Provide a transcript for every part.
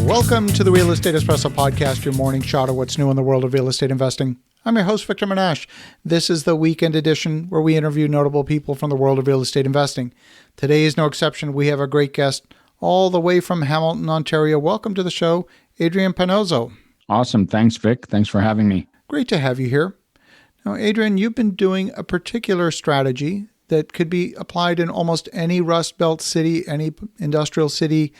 Welcome to the Real Estate Espresso Podcast, your morning shot of what's new in the world of real estate investing. I'm your host, Victor Monash. This is the weekend edition where we interview notable people from the world of real estate investing. Today is no exception. We have a great guest all the way from Hamilton, Ontario. Welcome to the show, Adrian Panozzo. Awesome. Thanks, Vic. Thanks for having me. Great to have you here. Now, Adrian, you've been doing a particular strategy that could be applied in almost any Rust Belt city, any industrial city,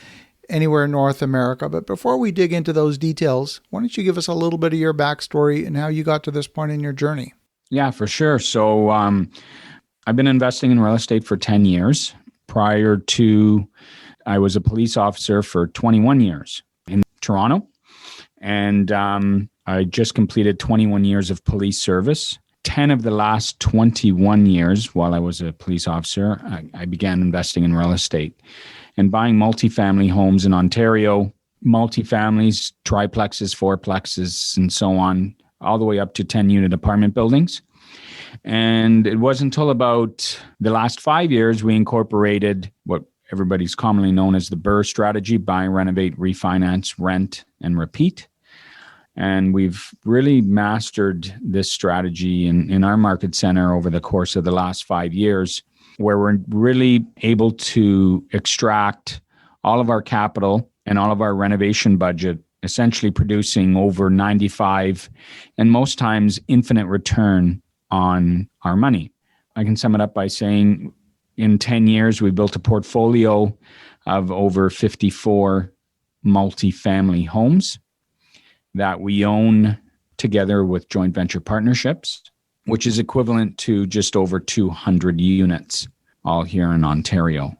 anywhere in North America. But before we dig into those details, why don't you give us a little bit of your backstory and how you got to this point in your journey? Yeah, for sure. So I've been investing in real estate for 10 years. Prior to, I was a police officer for 21 years in Toronto. And I just completed 21 years of police service. 10 of the last 21 years while I was a police officer, I began investing in real estate and buying multifamily homes in Ontario, multifamilies, triplexes, fourplexes, and so on, all the way up to 10-unit apartment buildings. And it wasn't until about the last 5 years we incorporated what everybody's commonly known as the BRRRR strategy: buy, renovate, refinance, rent, and repeat. And we've really mastered this strategy in our market center over the course of the last 5 years, where we're really able to extract all of our capital and all of our renovation budget, essentially producing over 95 and most times infinite return on our money. I can sum it up by saying in 10 years, we built a portfolio of over 54 multifamily homes that we own together with joint venture partnerships, which is equivalent to just over 200 units, all here in Ontario.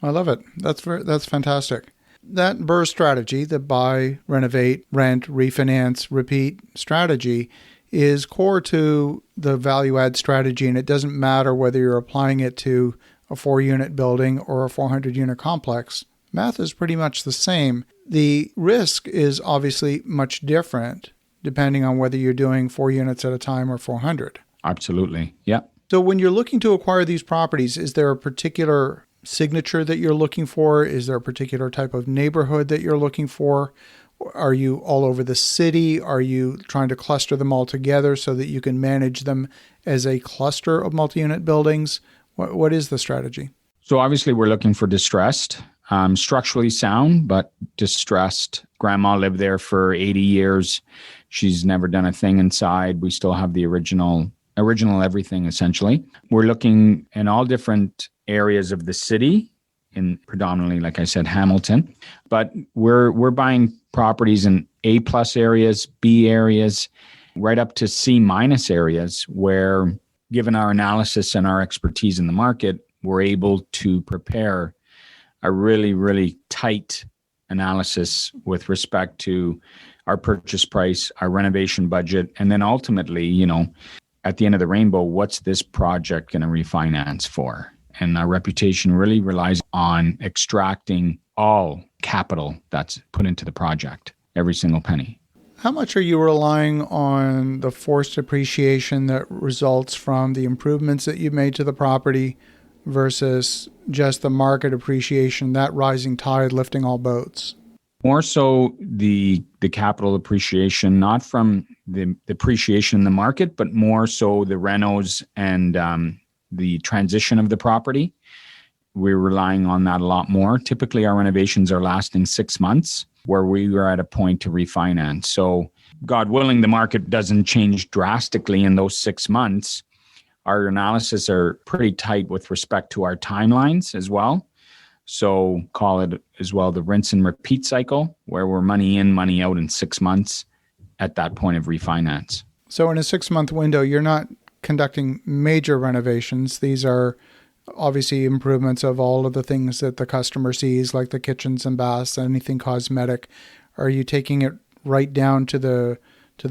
I love it. That's fantastic. That BRRRR strategy, the buy, renovate, rent, refinance, repeat strategy, is core to the value add strategy, and it doesn't matter whether you're applying it to a 4-unit building or a 400-unit complex. Math is pretty much the same. The risk is obviously much different depending on whether you're doing 4 units at a time or 400. Absolutely. Yeah. So when you're looking to acquire these properties, is there a particular signature that you're looking for? Is there a particular type of neighborhood that you're looking for? Are you all over the city? Are you trying to cluster them all together so that you can manage them as a cluster of multi-unit buildings? What is the strategy? So obviously we're looking for distressed, structurally sound, but distressed. Grandma lived there for 80 years. She's never done a thing inside. We still have the original everything, essentially. We're looking in all different areas of the city, in predominantly, like I said, Hamilton. But we're buying properties in A+ areas, B areas, right up to C- areas, where, given our analysis and our expertise in the market, we're able to prepare a really, really tight analysis with respect to our purchase price, our renovation budget, and then ultimately, at the end of the rainbow, what's this project going to refinance for? And our reputation really relies on extracting all capital that's put into the project, every single penny. How much are you relying on the forced appreciation that results from the improvements that you've made to the property versus just the market appreciation, that rising tide lifting all boats? More so the capital appreciation, not from the appreciation in the market, but more so the renos and the transition of the property. We're relying on that a lot more. Typically, our renovations are lasting 6 months, where we are at a point to refinance. So God willing, the market doesn't change drastically in those 6 months. Our analysis are pretty tight with respect to our timelines as well. So call it as well the rinse and repeat cycle, where we're money in, money out in 6 months at that point of refinance. So in a 6-month window, you're not conducting major renovations. These are obviously improvements of all of the things that the customer sees, like the kitchens and baths, anything cosmetic. Are you taking it right down to the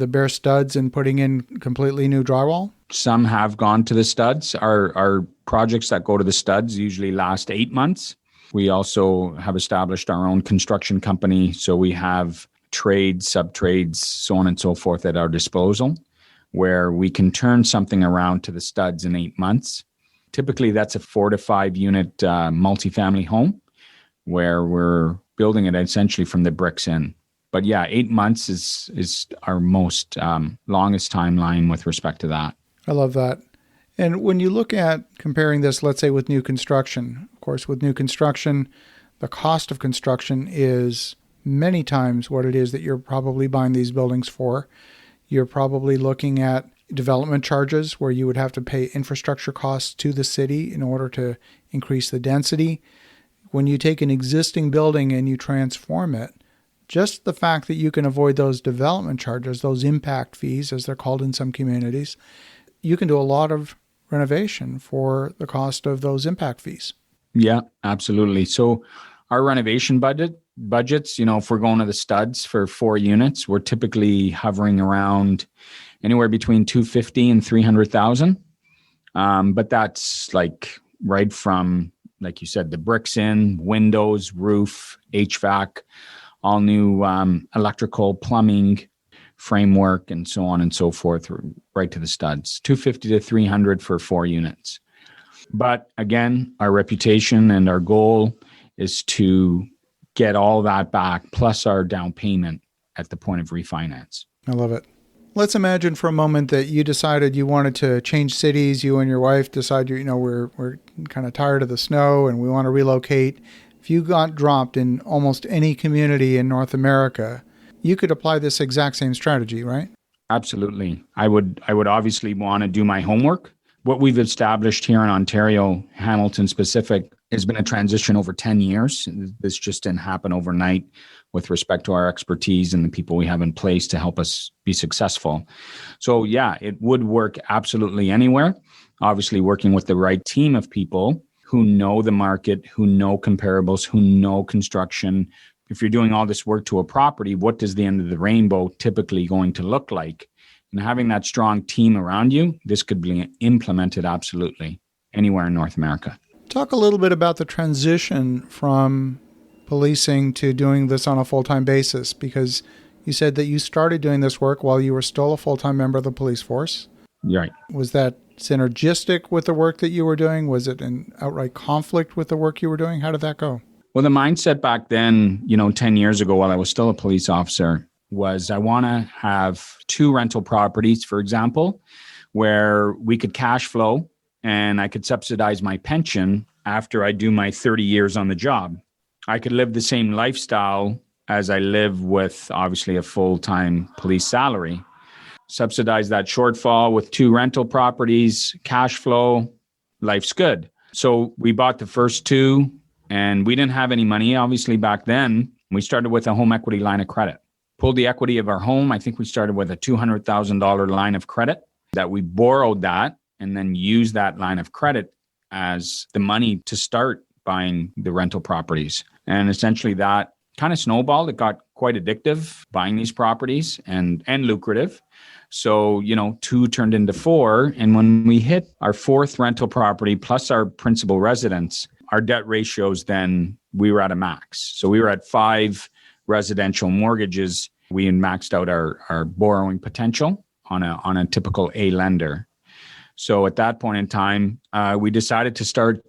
bare studs and putting in completely new drywall? Some have gone to the studs. Our projects that go to the studs usually last 8 months. We also have established our own construction company, so we have trades, sub-trades, so on and so forth at our disposal, where we can turn something around to the studs in 8 months. Typically, that's a 4 to 5 unit multifamily home, where we're building it essentially from the bricks in. But yeah, 8 months is our most longest timeline with respect to that. I love that. And when you look at comparing this, let's say with new construction, of course, with new construction, the cost of construction is many times what it is that you're probably buying these buildings for. You're probably looking at development charges where you would have to pay infrastructure costs to the city in order to increase the density. When you take an existing building and you transform it, just the fact that you can avoid those development charges, those impact fees, as they're called in some communities, you can do a lot of renovation for the cost of those impact fees. Yeah, absolutely. So our renovation budgets, if we're going to the studs for 4 units, we're typically hovering around anywhere between 250 and 300,000. But that's like right from, like you said, the bricks in, windows, roof, HVAC, all new electrical, plumbing, framework, and so on and so forth, right to the studs. 250 to 300 for 4 units. But again, our reputation and our goal is to get all that back, plus our down payment at the point of refinance. I love it. Let's imagine for a moment that you decided you wanted to change cities. You and your wife decide, we're kind of tired of the snow and we want to relocate. If you got dropped in almost any community in North America, you could apply this exact same strategy, right? Absolutely. I would obviously want to do my homework. What we've established here in Ontario, Hamilton specific, has been a transition over 10 years. This just didn't happen overnight with respect to our expertise and the people we have in place to help us be successful. So yeah, it would work absolutely anywhere. Obviously working with the right team of people who know the market, who know comparables, who know construction. If you're doing all this work to a property, what does the end of the rainbow typically going to look like? And having that strong team around you, this could be implemented absolutely anywhere in North America. Talk a little bit about the transition from policing to doing this on a full-time basis, because you said that you started doing this work while you were still a full-time member of the police force. Right. Was that synergistic with the work that you were doing? Was it an outright conflict with the work you were doing? How did that go? Well, the mindset back then, 10 years ago, while I was still a police officer, was I want to have 2 rental properties, for example, where we could cash flow and I could subsidize my pension after I do my 30 years on the job. I could live the same lifestyle as I live with obviously a full-time police salary. Subsidize that shortfall with 2 rental properties, cash flow, life's good. So we bought the first 2 and we didn't have any money, obviously, back then. We started with a home equity line of credit. Pulled the equity of our home. I think we started with a $200,000 line of credit that we borrowed that and then used that line of credit as the money to start buying the rental properties. And essentially that kind of snowballed. It got quite addictive buying these properties and lucrative. So, 2 turned into 4. And when we hit our 4th rental property plus our principal residence, our debt ratios, then we were at a max. So we were at 5 residential mortgages. We had maxed out our borrowing potential on a typical A lender. So at that point in time, we decided to start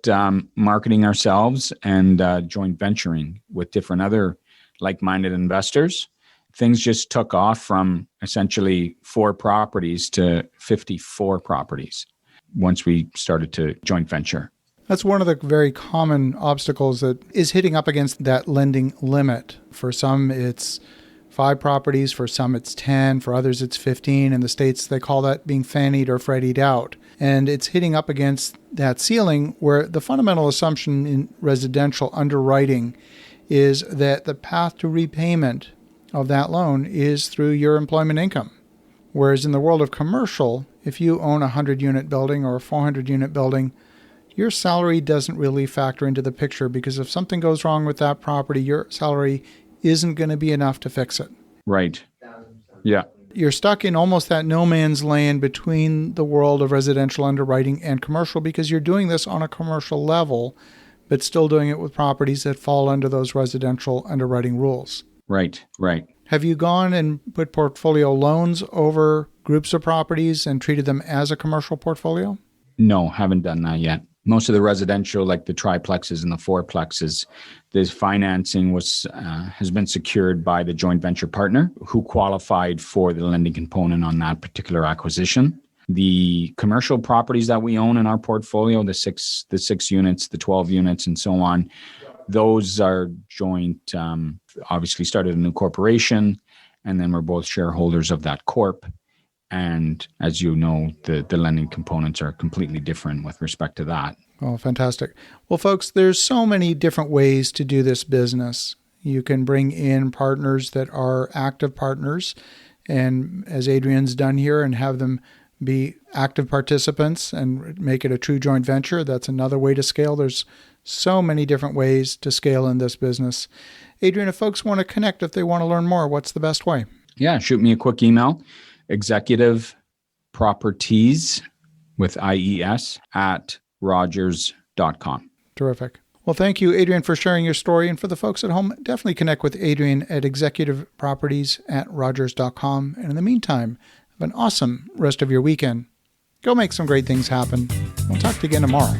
marketing ourselves and joint venturing with different other like-minded investors. Things just took off from essentially 4 properties to 54 properties once we started to joint venture. That's one of the very common obstacles that is hitting up against that lending limit. For some, it's 5 properties. For some, it's 10. For others, it's 15. In the States, they call that being fannied or freddied out. And it's hitting up against that ceiling where the fundamental assumption in residential underwriting is that the path to repayment of that loan is through your employment income. Whereas in the world of commercial, if you own a 100-unit building or a 400-unit building, your salary doesn't really factor into the picture, because if something goes wrong with that property, your salary isn't going to be enough to fix it. Right. Yeah. You're stuck in almost that no man's land between the world of residential underwriting and commercial, because you're doing this on a commercial level, but still doing it with properties that fall under those residential underwriting rules. Right. Have you gone and put portfolio loans over groups of properties and treated them as a commercial portfolio? No, haven't done that yet. Most of the residential, like the triplexes and the fourplexes, this financing has been secured by the joint venture partner who qualified for the lending component on that particular acquisition. The commercial properties that we own in our portfolio, the six units, the 12 units, and so on, those are joint. Obviously, started a new corporation, and then we're both shareholders of that corp. And as you know, the lending components are completely different with respect to that. Oh, fantastic. Well, folks, there's so many different ways to do this business. You can bring in partners that are active partners, and as Adrian's done here, and have them be active participants and make it a true joint venture. That's another way to scale. There's so many different ways to scale in this business. Adrian, if folks want to connect, if they want to learn more, what's the best way? Yeah, shoot me a quick email, executiveproperties with IES at rogers.com. Terrific. Well, thank you, Adrian, for sharing your story. And for the folks at home, definitely connect with Adrian at executiveproperties at rogers.com. And in the meantime, have an awesome rest of your weekend. Go make some great things happen. We'll talk to you again tomorrow.